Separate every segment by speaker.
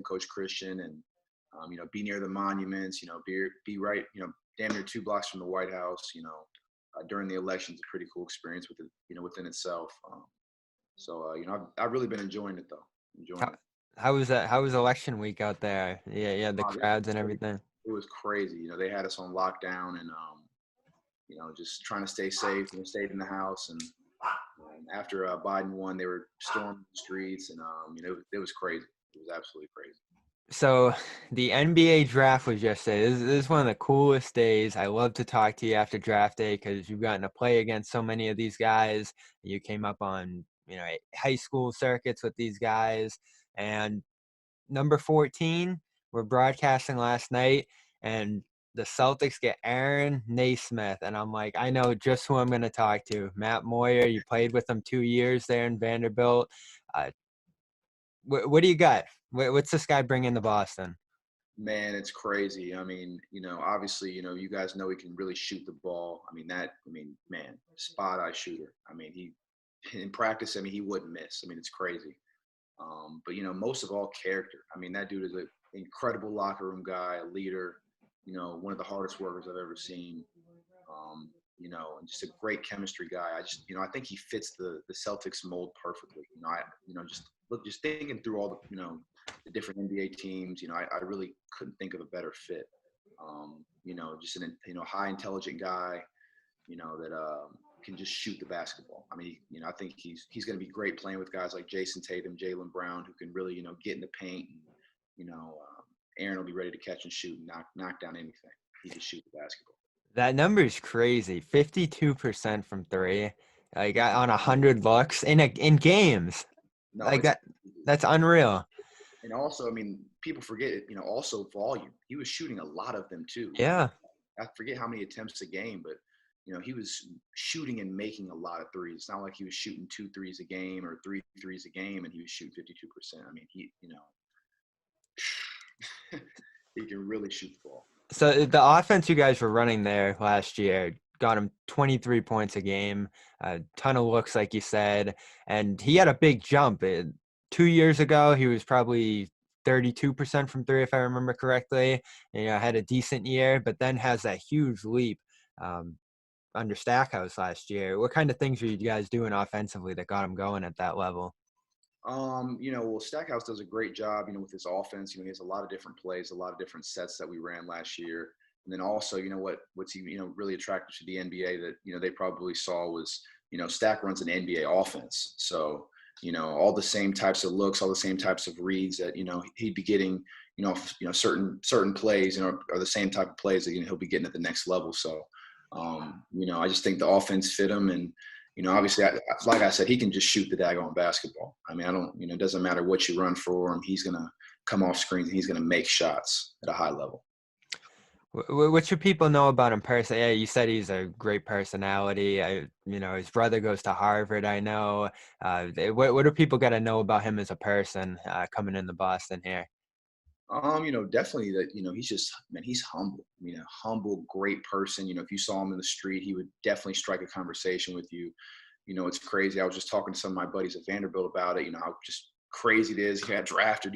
Speaker 1: Coach Christian, and be near the monuments. Be right, damn near 2 blocks from the White House. During the election is a pretty cool experience within itself. I've really been enjoying it though. Enjoying
Speaker 2: How,
Speaker 1: it.
Speaker 2: how was that? How was election week out there? Yeah, yeah, the
Speaker 1: Wow,
Speaker 2: crowds and everything.
Speaker 1: it was crazy. They had us on lockdown and just trying to stay safe. Stayed in the house, and after Biden won, they were storming the streets, and it was crazy. It was absolutely crazy.
Speaker 2: So the NBA draft was yesterday. This is one of the coolest days. I love to talk to you after draft day because you've gotten to play against so many of these guys. You came up on high school circuits with these guys. And number 14, we're broadcasting last night, and the Celtics get Aaron Nesmith. And I'm like, I know just who I'm going to talk to. Matt Moyer, you played with him 2 years there in Vanderbilt. What do you got? What's this guy bringing to Boston?
Speaker 1: Man, it's crazy. I mean, obviously, you guys know he can really shoot the ball. Man, spot eye shooter. He in practice, he wouldn't miss. It's crazy. But most of all, character. That dude is an incredible locker room guy, a leader. One of the hardest workers I've ever seen. And just a great chemistry guy. I think he fits the Celtics mold perfectly. Just thinking through all the different NBA teams, I really couldn't think of a better fit. Just an high intelligent guy, that can just shoot the basketball. I think he's going to be great playing with guys like Jason Tatum, Jaylen Brown, who can really get in the paint. And, Aaron will be ready to catch and shoot and knock down anything. He can shoot the basketball.
Speaker 2: That number is crazy. 52% from three. Like on 100 looks in games.
Speaker 1: No,
Speaker 2: Like that. That's unreal.
Speaker 1: and also, people forget it. Also volume. He was shooting a lot of them too.
Speaker 2: Yeah.
Speaker 1: I forget how many attempts a game, but he was shooting and making a lot of threes. It's not like he was shooting 2 threes a game or 3 threes a game, and he was shooting 52%. He can really shoot the ball.
Speaker 2: So the offense you guys were running there last year got him 23 points a game, a ton of looks, like you said, and he had a big jump. 2 years ago, he was probably 32% from three, if I remember correctly. Had a decent year, but then has that huge leap under Stackhouse last year. What kind of things were you guys doing offensively that got him going at that level?
Speaker 1: Well, Stackhouse does a great job, with his offense. He has a lot of different plays, a lot of different sets that we ran last year. And then also, what's really attractive to the NBA that, they probably saw was, Stack runs an NBA offense. So, all the same types of looks, all the same types of reads that, he'd be getting, certain plays, are the same type of plays that, he'll be getting at the next level. So, I just think the offense fit him. And, obviously, like I said, he can just shoot the daggone basketball. I don't, it doesn't matter what you run for him. He's going to come off screens and he's going to make shots at a high level.
Speaker 2: What should people know about him personally? Yeah, you said he's a great personality. His brother goes to Harvard, I know. What do people got to know about him as a person coming into Boston here?
Speaker 1: Definitely that, he's just, man, he's humble. A humble, great person. If you saw him in the street, he would definitely strike a conversation with you. It's crazy. I was just talking to some of my buddies at Vanderbilt about it, how just crazy it is. He got drafted,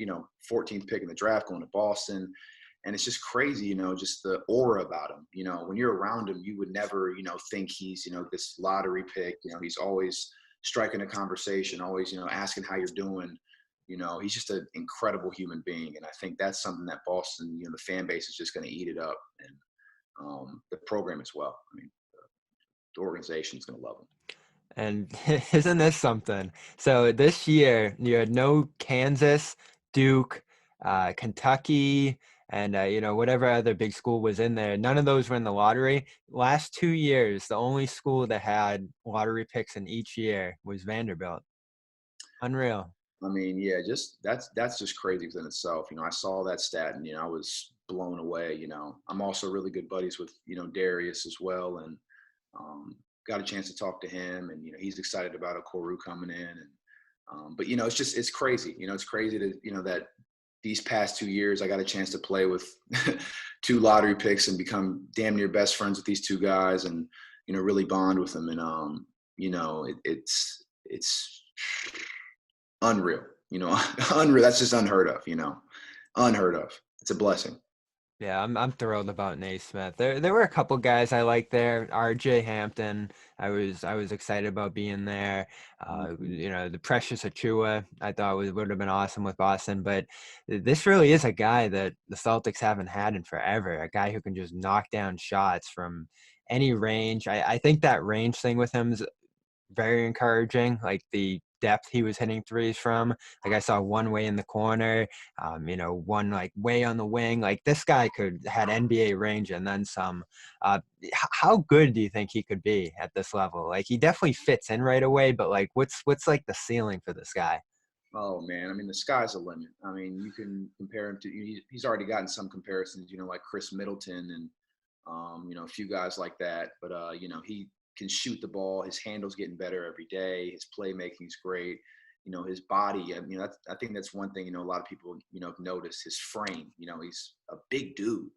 Speaker 1: 14th pick in the draft going to Boston. And it's just crazy, just the aura about him. When you're around him, you would never, think he's, this lottery pick. He's always striking a conversation, always, asking how you're doing. He's just an incredible human being. And I think that's something that Boston, the fan base is just going to eat it up. And the program as well. The organization is going to love him.
Speaker 2: And isn't this something? So this year, you had no Kansas, Duke, Kentucky, and whatever other big school was in there. None of those were in the lottery. Last 2 years, the only school that had lottery picks in each year was Vanderbilt. Unreal.
Speaker 1: Yeah, just that's just crazy within itself. I saw that stat and I was blown away. I'm also really good buddies with Darius as well, and got a chance to talk to him, and he's excited about Okoro coming in, and but it's crazy. It's crazy to that these past 2 years I got a chance to play with 2 lottery picks and become damn near best friends with these 2 guys, and really bond with them, and it's unreal. Unreal. That's just unheard of. unheard of. It's a blessing.
Speaker 2: Yeah, I'm thrilled about Nesmith. There were a couple guys I liked there. R.J. Hampton, I was excited about being there.
Speaker 1: Mhm.
Speaker 2: The Precious Achua, I thought would have been awesome with Boston. But this really is a guy that the Celtics haven't had in forever. A guy who can just knock down shots from any range. I think that range thing with him is very encouraging, like the depth he was hitting threes from. Like I saw one way in the corner, one like way on the wing. Like this guy had NBA range and then some. How good do you think he could be at this level? Like he definitely fits in right away, but like what's like the ceiling for this guy?
Speaker 1: Oh man, I mean the sky's the limit. I mean you can compare him to he's already gotten some comparisons, like Chris Middleton and a few guys like that. But he can shoot the ball. His handle's getting better every day. His playmaking's great. His body. I think that's one thing. A lot of people have noticed his frame. He's a big dude.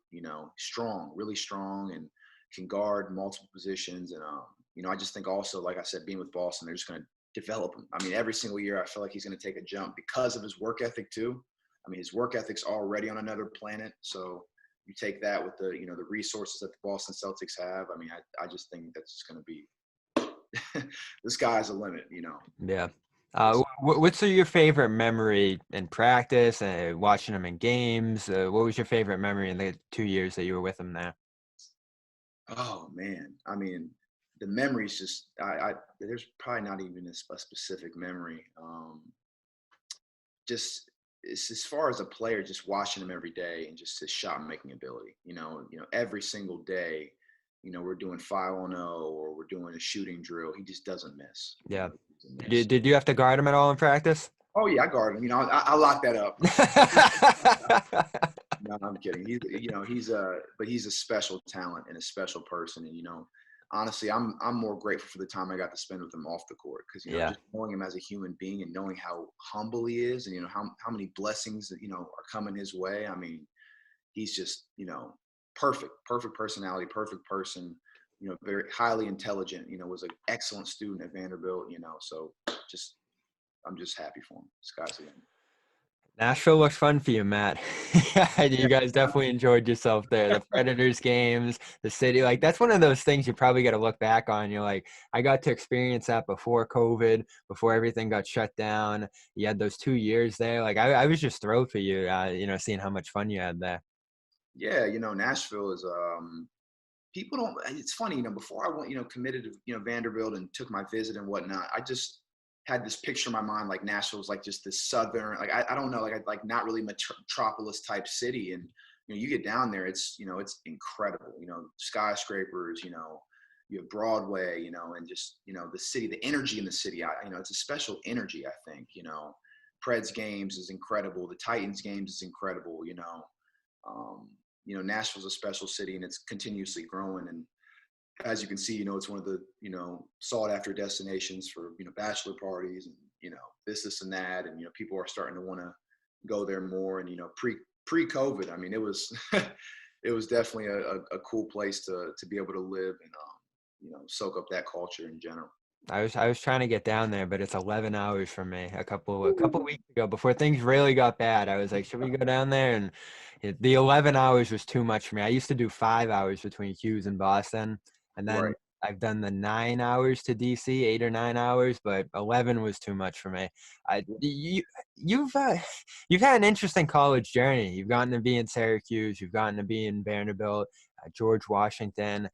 Speaker 1: Strong, really strong, and can guard multiple positions. And I just think also, like I said, being with Boston, they're just going to develop him. I mean, every single year, I feel like he's going to take a jump because of his work ethic too. I mean, his work ethic's already on another planet. So you take that with the resources that the Boston Celtics have. I mean, I just think that's just going to be the sky's the limit.
Speaker 2: Yeah.
Speaker 1: This,
Speaker 2: What's your favorite memory in practice? Watching him in games. What was your favorite memory in the 2 years that you were with him there?
Speaker 1: oh man, I mean, the memories just I there's probably not even a specific memory. Just as far as a player, just watching him every day and just his shot making ability. Every single day, we're doing 5-on-0 or we're doing a shooting drill. He just doesn't miss.
Speaker 2: Yeah.
Speaker 1: He doesn't
Speaker 2: Did you,
Speaker 1: miss.
Speaker 2: did you have to guard him at all in practice?
Speaker 1: Oh yeah, I guard him. I lock that up. No, I'm kidding. But he's a special talent and a special person. And honestly, I'm more grateful for the time I got to spend with him off the court because
Speaker 2: Yeah.
Speaker 1: just knowing him as a human being and knowing how humble he is, and how many blessings that are coming his way. I mean, he's just perfect personality, perfect person. Very highly intelligent. Was an excellent student at Vanderbilt. So just I'm just happy for him. Sky's the limit.
Speaker 2: Nashville looks fun for you, Matt. You guys definitely enjoyed yourself there. The Predators games, the city, like that's one of those things you probably got to look back on. You're like, I got to experience that before COVID, before everything got shut down. You had those 2 years there. Like I was just thrilled for you, seeing how much fun you had there.
Speaker 1: Yeah, Nashville is people don't. It's funny, before I went, committed to Vanderbilt and took my visit and whatnot. I just had this picture in my mind, like Nashville's like just this southern, like I don't know, like not really metropolis type city. And you get down there, it's incredible. Skyscrapers. You have Broadway. And just the city, the energy in the city. It's a special energy. I think. Preds games is incredible. The Titans games is incredible. Um, Nashville's a special city and it's continuously growing. And as you can see, it's one of the, sought after destinations for, bachelor parties and, this and that. And, people are starting to want to go there more. And, pre-COVID, I mean, it was, it was definitely a cool place to be able to live and, soak up that culture in general.
Speaker 2: I was trying to get down there, but it's 11 hours from me. A couple weeks ago, before things really got bad, I was like, should we go down there? And the 11 hours was too much for me. I used to do 5 hours between Hughes and Boston, and then
Speaker 1: Right.
Speaker 2: I've done the 9 hours to DC, 8 or 9 hours, but 11 was too much for me. You've had an interesting college journey. You've gotten to be in Syracuse, you've gotten to be in Vanderbilt, George Washington.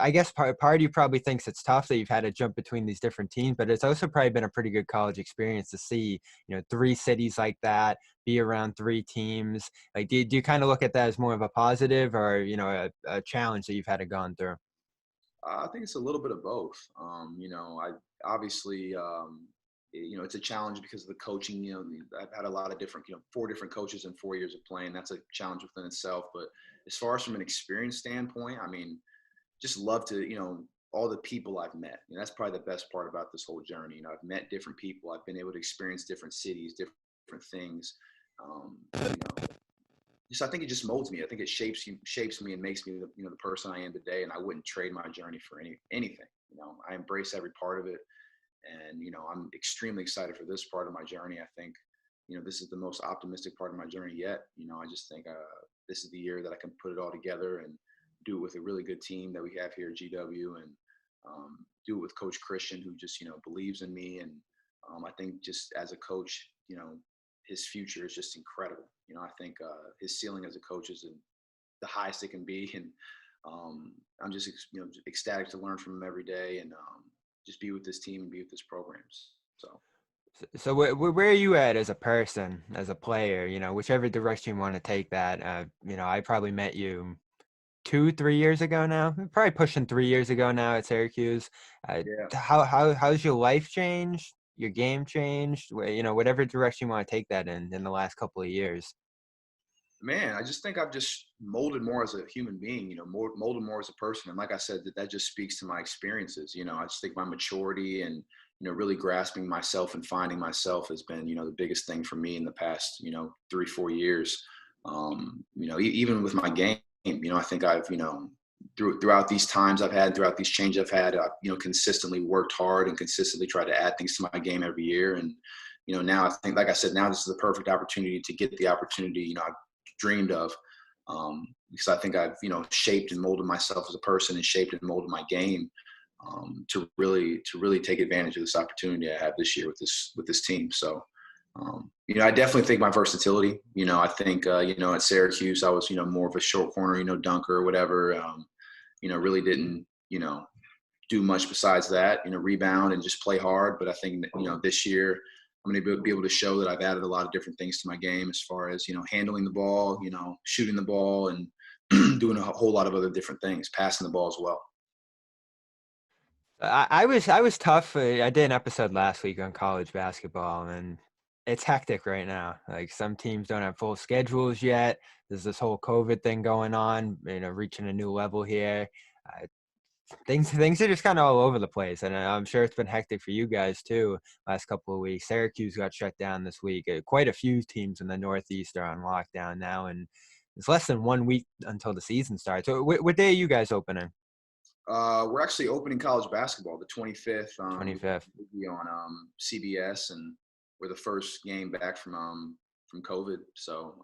Speaker 2: I guess part of you probably thinks it's tough that you've had to jump between these different teams, but it's also probably been a pretty good college experience to see, three cities like that, be around three teams. Like, do you kind of look at that as more of a positive or, a challenge that you've had to gone through?
Speaker 1: I think it's a little bit of both. I obviously, it's a challenge because of the coaching. I've had a lot of different, 4 different coaches in 4 years of playing. That's a challenge within itself. But as far as from an experience standpoint, I mean, just love to, all the people I've met. That's probably the best part about this whole journey. I've met different people. I've been able to experience different cities, different things. Just I think it just molds me. I think it shapes me and makes me the person I am today. And I wouldn't trade my journey for anything. I embrace every part of it, and I'm extremely excited for this part of my journey. I think this is the most optimistic part of my journey yet. I just think this is the year that I can put it all together and do it with a really good team that we have here at GW, and do it with Coach Christian, who just, believes in me. And I think just as a coach, his future is just incredible. I think his ceiling as a coach is the highest it can be. And I'm just, ecstatic to learn from him every day, and just be with this team and be with this programs.
Speaker 2: So where are you at as a person, as a player, whichever direction you want to take that? I probably met you 2-3 years ago now, probably pushing 3 years ago now at Syracuse.
Speaker 1: Yeah.
Speaker 2: How's your life changed? Your game changed? Whatever direction you want to take that in the last couple of years.
Speaker 1: Man, I just think I've just molded more as a human being, molded more as a person. And like I said, that just speaks to my experiences. I just think my maturity and, really grasping myself and finding myself has been, the biggest thing for me in the past, 3-4 years. Even with my game, I think I've, throughout these times I've had, throughout these changes I've had, consistently worked hard and consistently tried to add things to my game every year. And, now I think, like I said, now this is the perfect opportunity to get the opportunity, I've dreamed of, because I think I've, shaped and molded myself as a person, and shaped and molded my game, to really take advantage of this opportunity I have this year with this team. So, I definitely think my versatility, I think, at Syracuse, I was, more of a short corner, dunker or whatever, really didn't, do much besides that, rebound and just play hard. But I think, this year I'm going to be able to show that I've added a lot of different things to my game, as far as, handling the ball, shooting the ball, and doing a whole lot of other different things, passing the ball as well.
Speaker 2: I was tough. I did an episode last week on college basketball, and it's hectic right now. Like, some teams don't have full schedules yet. There's this whole COVID thing going on, reaching a new level here. Things are just kind of all over the place, and I'm sure it's been hectic for you guys too. Last couple of weeks, Syracuse got shut down this week. Quite a few teams in the Northeast are on lockdown now, and it's less than 1 week until the season starts. So, what day are you guys opening?
Speaker 1: We're actually opening college basketball the 25th.
Speaker 2: 25th.
Speaker 1: We'll be on CBS, and we're the first game back from COVID. So,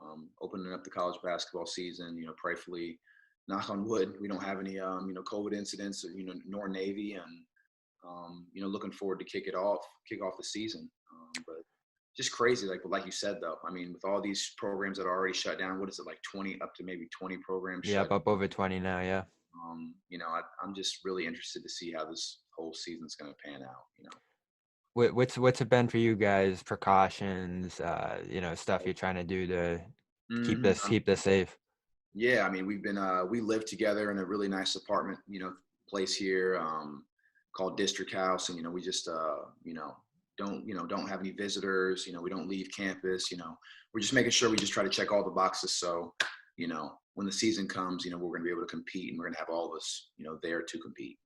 Speaker 1: opening up the college basketball season. Prayerfully, knock on wood, we don't have any COVID incidents, or, nor Navy, and looking forward to kick off the season. But just crazy, like you said, though. I mean, with all these programs that are already shut down, what is it, like 20, up to maybe 20 programs?
Speaker 2: Yeah, up over 20 now. Yeah.
Speaker 1: I'm just really interested to see how this whole season's going to pan out.
Speaker 2: What's it been for you guys? Precautions, stuff you're trying to do to keep this safe.
Speaker 1: Yeah, I mean, we live together in a really nice apartment, place here, called District House, and we just don't have any visitors. We don't leave campus. We're just making sure we just try to check all the boxes. So, when the season comes, we're going to be able to compete, and we're going to have all of us, there to compete.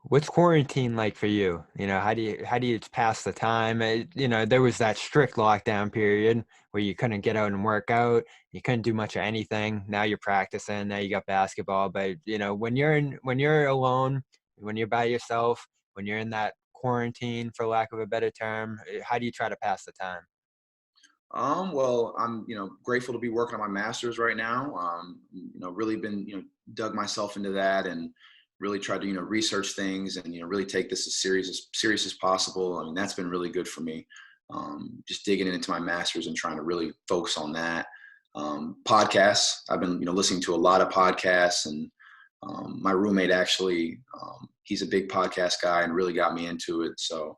Speaker 2: What's quarantine like for you? How do you pass the time? There was that strict lockdown period where you couldn't get out and work out. You couldn't do much of anything. Now you're practicing. Now you got basketball. But when you're alone, when you're by yourself, when you're in that quarantine, for lack of a better term, how do you try to pass the time?
Speaker 1: Well, I'm, grateful to be working on my master's right now. Really been, dug myself into that, and really tried to, research things, and, really take this as serious as possible. I mean, that's been really good for me. Just digging into my master's and trying to really focus on that. Podcasts, I've been, listening to a lot of podcasts, and my roommate actually, he's a big podcast guy and really got me into it. So,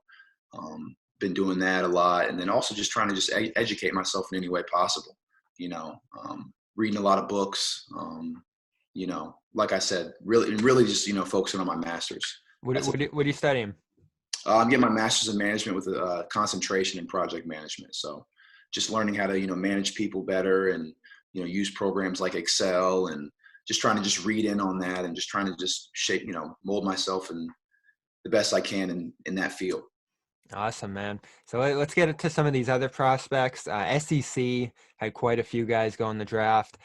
Speaker 1: been doing that a lot, and then also just trying to just educate myself in any way possible. Reading a lot of books. Like I said, really just focusing on my master's.
Speaker 2: What are you studying?
Speaker 1: I'm getting my master's in management with a concentration in project management. So, just learning how to manage people better, and use programs like Excel, and just trying to just read in on that, and just trying to just shape, mold myself in the best I can in that field.
Speaker 2: Awesome, man. So let's get into some of these other prospects. SEC had quite a few guys go in the draft.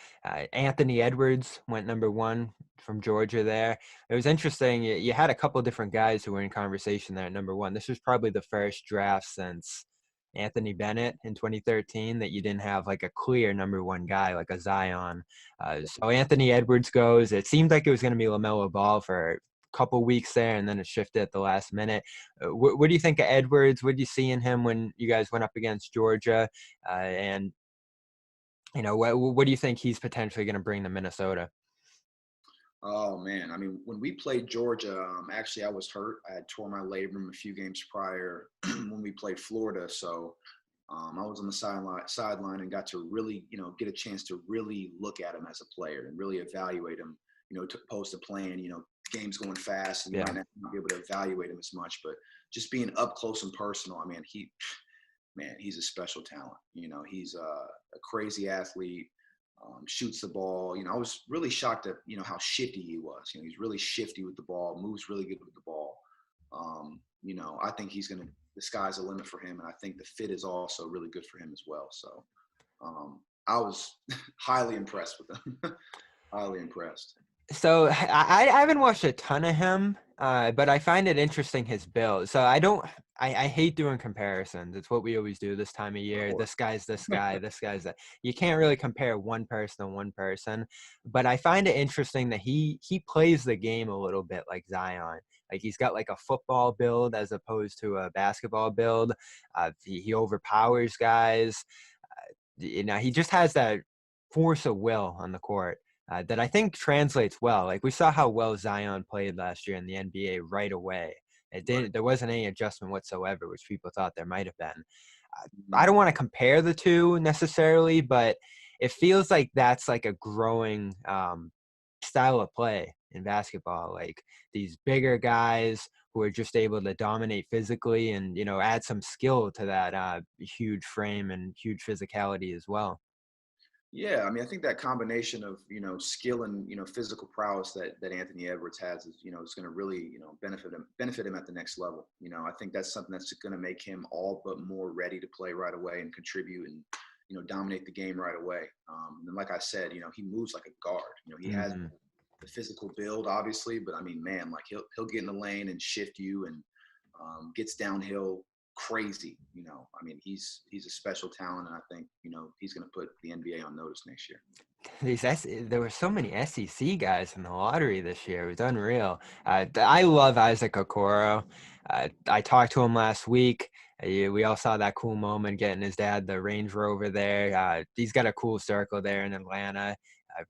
Speaker 2: Anthony Edwards went number 1 from Georgia there. It was interesting. You had a couple of different guys who were in conversation there at number 1. This was probably the first draft since, Anthony Bennett in 2013 that you didn't have like a clear number one guy like a Zion. So Anthony Edwards goes. It seemed like it was going to be LaMelo Ball for a couple weeks there, and then it shifted at the last minute. What do you think of Edwards? What did you see in him when you guys went up against Georgia? And what do you think he's potentially going to bring to Minnesota?
Speaker 1: Oh man, I mean, when we played Georgia, actually I was hurt. I had tore my labrum a few games prior when we played Florida, so I was on the sideline and got to really, get a chance to really look at him as a player and really evaluate him. To post a plan, games going fast, and you
Speaker 2: Yeah.
Speaker 1: might not be able to evaluate him as much, but just being up close and personal. I mean, he's a special talent. He's a crazy athlete. Shoots the ball. I was really shocked at how shifty he was. He's really shifty with the ball, moves really good with the ball. I think the sky's the limit for him, and I think the fit is also really good for him as well. So I was highly impressed with him. Highly impressed.
Speaker 2: So I haven't watched a ton of him, but I find it interesting his build. So I hate doing comparisons. It's what we always do this time of year. This guy's this guy, this guy's that. You can't really compare one person to one person, but I find it interesting that he plays the game a little bit like Zion. Like he's got like a football build as opposed to a basketball build. He overpowers guys. He just has that force of will on the court that I think translates well. Like we saw how well Zion played last year in the NBA right away. There wasn't any adjustment whatsoever, which people thought there might have been. I don't want to compare the two necessarily, but it feels like that's like a growing style of play in basketball. Like these bigger guys who are just able to dominate physically and add some skill to that huge frame and huge physicality as well.
Speaker 1: Yeah, I mean, I think that combination of skill and physical prowess that Anthony Edwards has is going to really benefit him at the next level. I think that's something that's going to make him all but more ready to play right away and contribute and dominate the game right away. And like I said, he moves like a guard. He has the physical build, obviously, but I mean, man, like he'll get in the lane and shift you and gets downhill crazy. I mean, he's a special talent, and I think he's going to put the NBA on notice next year.
Speaker 2: There were so many SEC guys in the lottery this year. It was unreal. I love Isaac Okoro. I talked to him last week. We all saw that cool moment getting his dad the Range Rover there. He's got a cool circle there in Atlanta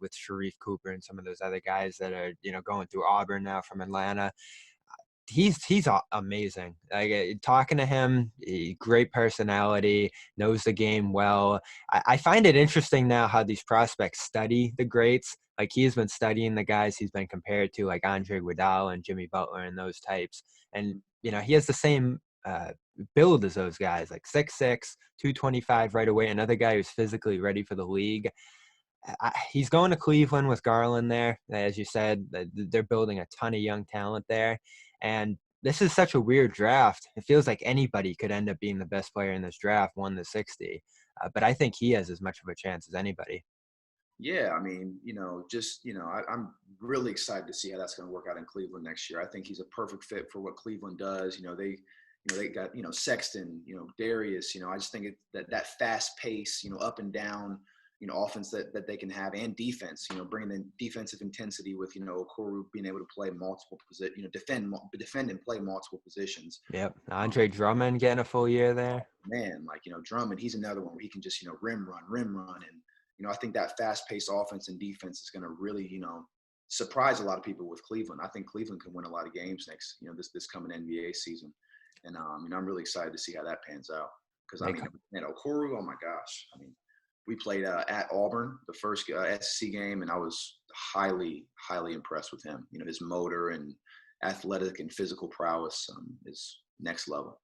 Speaker 2: with Sharif Cooper and some of those other guys that are going through Auburn now from Atlanta. He's amazing. Like talking to him, great personality, knows the game well. I find it interesting now how these prospects study the greats. Like he's been studying the guys he's been compared to, like Andre Iguodala and Jimmy Butler and those types. And he has the same build as those guys, like 6'6", 225 right away. Another guy who's physically ready for the league. He's going to Cleveland with Garland there. As you said, they're building a ton of young talent there. And this is such a weird draft. It feels like anybody could end up being the best player in this draft, 1-60. But I think he has as much of a chance as anybody.
Speaker 1: Yeah, I mean, I'm really excited to see how that's going to work out in Cleveland next year. I think he's a perfect fit for what Cleveland does. They got Sexton, Darius. I just think that fast pace, up and down, offense that they can have, and defense. Bringing in defensive intensity with Okoro being able to play multiple positions, defend and play multiple positions.
Speaker 2: Yep, Andre Drummond getting a full year there.
Speaker 1: Man, like Drummond, he's another one where he can just rim run, and I think that fast paced offense and defense is going to really surprise a lot of people with Cleveland. I think Cleveland can win a lot of games next this coming NBA season. And I'm really excited to see how that pans out. Because, Okoro, oh, my gosh. I mean, we played at Auburn, the first SEC game, and I was highly, highly impressed with him. His motor and athletic and physical prowess is next level.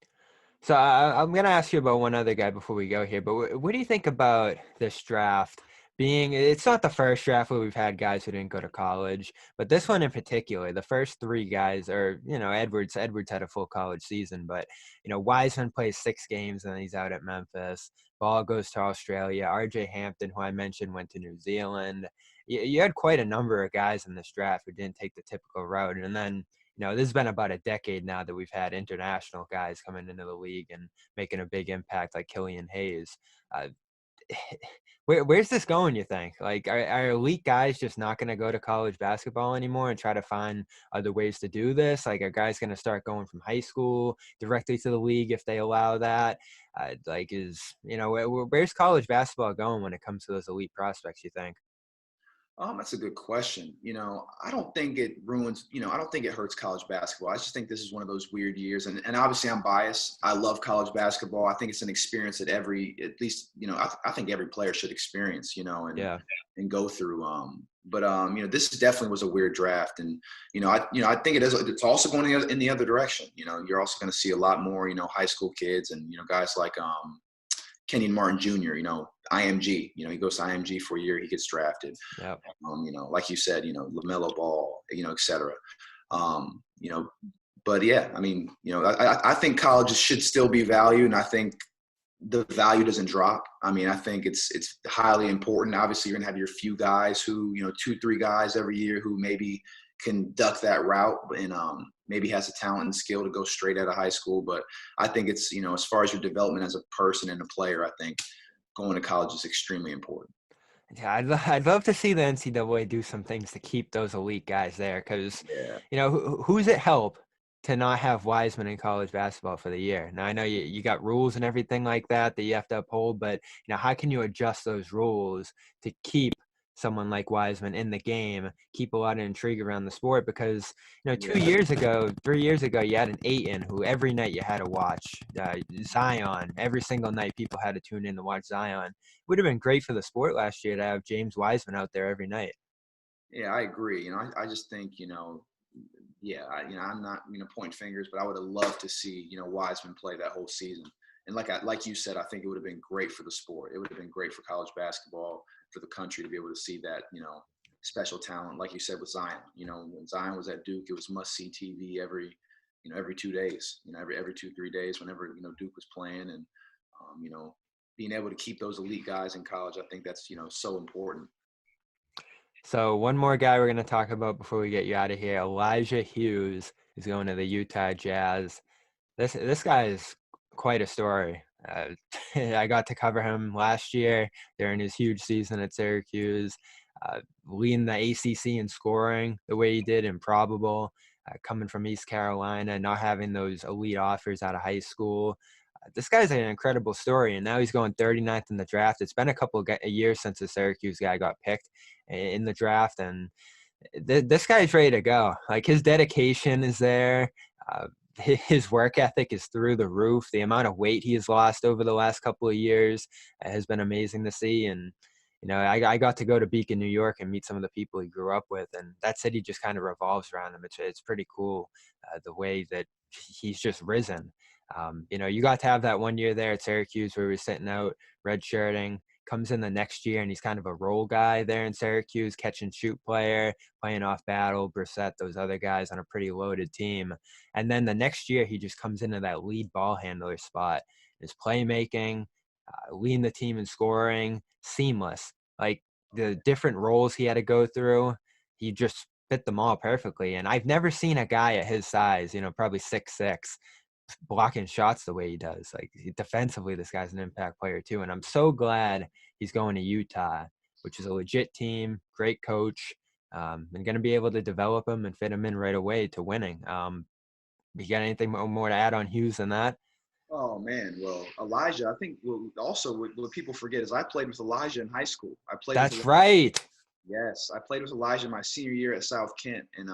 Speaker 2: So I'm going to ask you about one other guy before we go here, but what do you think about this draft it's not the first draft where we've had guys who didn't go to college, but this one in particular, the first three guys are, Edwards had a full college season, but, Wiseman plays 6 games and then he's out at Memphis. Ball goes to Australia. RJ Hampton, who I mentioned, went to New Zealand. You had quite a number of guys in this draft who didn't take the typical route. And then, this has been about a decade now that we've had international guys coming into the league and making a big impact like Killian Hayes. Uh, where's this going, you think? Like, are elite guys just not going to go to college basketball anymore and try to find other ways to do this? Like, are guys going to start going from high school directly to the league if they allow that? Where's college basketball going when it comes to those elite prospects, you think?
Speaker 1: That's a good question. I don't think it ruins, I don't think it hurts college basketball. I just think this is one of those weird years. And obviously I'm biased. I love college basketball. I think it's an experience that I think every player should experience,
Speaker 2: Yeah.
Speaker 1: and go through. This definitely was a weird draft. And, I think it's also going in the other direction. You're also going to see a lot more, high school kids and, guys like, Kenyon Martin Jr., IMG, he goes to IMG for a year, he gets drafted.
Speaker 2: Yep.
Speaker 1: Like you said, LaMelo Ball, et cetera. But yeah, I think colleges should still be valued, and I think the value doesn't drop. I think it's highly important. Obviously, you're gonna have your few guys who, 2-3 guys every year who maybe can duck that route and maybe has the talent and skill to go straight out of high school. But I think it's, as far as your development as a person and a player, I think going to college is extremely important.
Speaker 2: Yeah, I'd love to see the NCAA do some things to keep those elite guys there because,
Speaker 1: Yeah.
Speaker 2: who's it help to not have Wiseman in college basketball for the year? Now, I know you got rules and everything like that you have to uphold, but, how can you adjust those rules to keep someone like Wiseman in the game, keep a lot of intrigue around the sport? Because, 3 years ago, you had an Ayton who every night you had to watch. Zion, every single night people had to tune in to watch Zion. Would have been great for the sport last year to have James Wiseman out there every night.
Speaker 1: Yeah, I agree. I just think, I'm not, pointing fingers, but I would have loved to see, Wiseman play that whole season. And like you said, I think it would have been great for the sport. It would have been great for college basketball, for the country to be able to see that, special talent. Like you said with Zion, when Zion was at Duke, it was must see TV every 2 days, every 2-3 days, whenever, Duke was playing. And, being able to keep those elite guys in college, I think that's, so important.
Speaker 2: So one more guy we're going to talk about before we get you out of here, Elijah Hughes is going to the Utah Jazz. This guy is quite a story. I got to cover him last year during his huge season at Syracuse, leading the ACC in scoring the way he did, improbable, coming from East Carolina, not having those elite offers out of high school. This guy's an incredible story, and now he's going 39th in the draft. It's been a couple of years since the Syracuse guy got picked in the draft, and this guy's ready to go. Like, his dedication is there. His work ethic is through the roof. The amount of weight he has lost over the last couple of years has been amazing to see. And, I got to go to Beacon, New York and meet some of the people he grew up with. And that city just kind of revolves around him. It's pretty cool the way that he's just risen. You got to have that 1 year there at Syracuse where he was sitting out redshirting, comes in the next year and he's kind of a role guy there in Syracuse, catch and shoot player, playing off Battle, Brissett, those other guys on a pretty loaded team. And then the next year he just comes into that lead ball handler spot. His playmaking, leading the team in scoring, seamless. Like, the different roles he had to go through, he just fit them all perfectly. And I've never seen a guy at his size, probably 6'6", blocking shots the way he does. Like, defensively, this guy's an impact player too. And I'm so glad he's going to Utah, which is a legit team, great coach, and going to be able to develop him and fit him in right away to winning. You got anything more to add on Hughes than that?
Speaker 1: Oh man, well, Elijah, I think also what people forget is I played with Elijah in high school.
Speaker 2: That's right.
Speaker 1: Yes, I played with Elijah my senior year at South Kent, and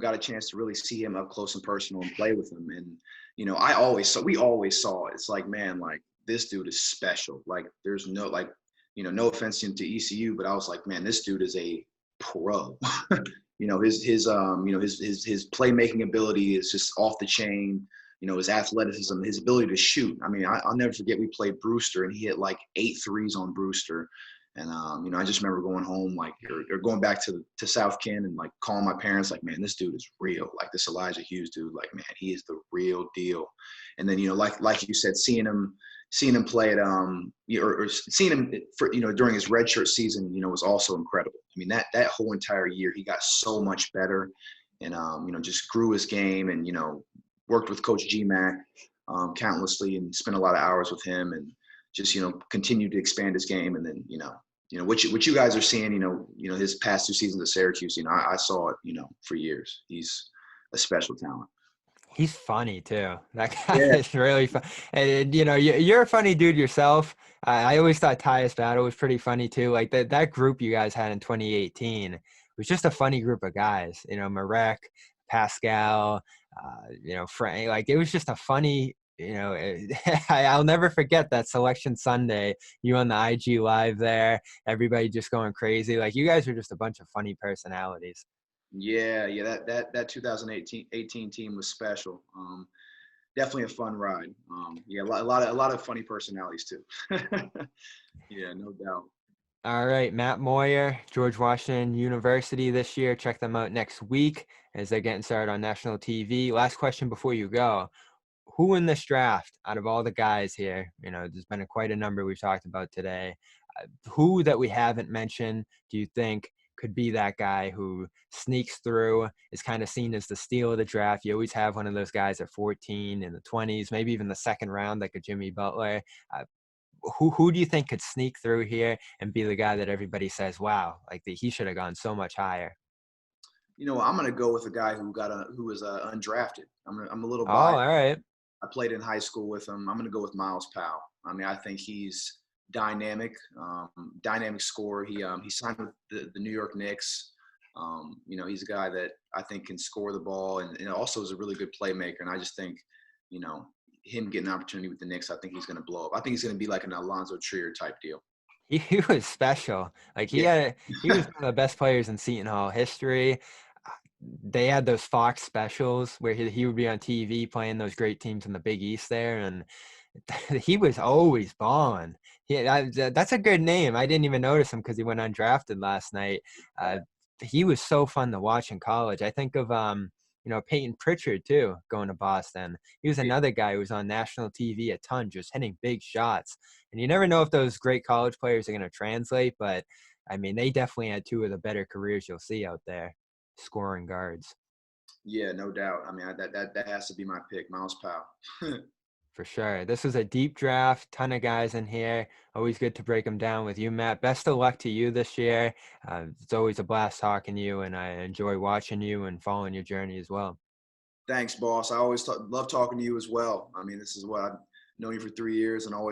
Speaker 1: got a chance to really see him up close and personal and play with him. And we always saw it. It's like, man, like, this dude is special. Like, there's no no offense to ECU, but I was like, man, this dude is a pro. His playmaking ability is just off the chain. His athleticism, his ability to shoot. I'll never forget, we played Brewster and he hit like 8 threes on Brewster. And, I just remember going home, or going back to South Kent and like calling my parents, like, man, this dude is real. Like, this Elijah Hughes dude, like, man, he is the real deal. And then, like you said, seeing him play at, or seeing him for, during his redshirt season, was also incredible. That whole entire year, he got so much better. and just grew his game, and worked with Coach GMAC countlessly, and spent a lot of hours with him, and just continued to expand his game. And then what you guys are seeing, his past 2 seasons at Syracuse, I saw it, for years. He's a special talent.
Speaker 2: He's funny too. That guy
Speaker 1: Yeah,
Speaker 2: is really fun. And you're a funny dude yourself. I always thought Tyus Battle was pretty funny too. Like that group you guys had in 2018 was just a funny group of guys. Marek, Pascal, Frank. Like it was just a funny. I'll never forget that Selection Sunday. You on the IG Live there, everybody just going crazy. Like you guys are just a bunch of funny personalities.
Speaker 1: yeah. That 2018 team was special. Definitely a fun ride. Yeah, a lot of funny personalities too. Yeah, no doubt.
Speaker 2: All right, Matt Moyer, George Washington University this year. Check them out next week as they're getting started on national TV. Last question before you go. Who in this draft, out of all the guys here, there's been quite a number we've talked about today, who that we haven't mentioned do you think could be that guy who sneaks through, is kind of seen as the steal of the draft? You always have one of those guys at 14, in the 20s, maybe even the second round, like a Jimmy Butler. Who do you think could sneak through here and be the guy that everybody says, wow, like he should have gone so much higher?
Speaker 1: I'm gonna go with a guy who was undrafted. I'm a little
Speaker 2: Oh,
Speaker 1: biased.
Speaker 2: all right.
Speaker 1: I played in high school with him. I'm gonna go with Miles Powell. I mean, I think he's dynamic, dynamic scorer. He signed with the New York Knicks. He's a guy that I think can score the ball, and also is a really good playmaker. And I just think, you know, him getting an opportunity with the Knicks, I think he's going to blow up. I think he's going to be like an Alonzo Trier type deal.
Speaker 2: He was special. Like
Speaker 1: Yeah,
Speaker 2: he was one of the best players in Seton Hall history. They had those Fox specials where he would be on TV playing those great teams in the Big East there, and he was always balling. That's a good name. I didn't even notice him because he went undrafted last night. He was so fun to watch in college. I think of Peyton Pritchard too, going to Boston. He was
Speaker 1: yeah,
Speaker 2: another guy who was on national TV a ton, just hitting big shots. And you never know if those great college players are going to translate, but I mean, they definitely had two of the better careers you'll see out there, scoring guards.
Speaker 1: yeah, no doubt. I mean, that has to be my pick, Miles Powell.
Speaker 2: For sure. This was a deep draft, ton of guys in here. Always good to break them down with you, Matt. Best of luck to you this year. It's always a blast talking to you, and I enjoy watching you and following your journey as well.
Speaker 1: Thanks, boss. I always love talking to you as well. I mean, this is what I've known you for 3 years, and always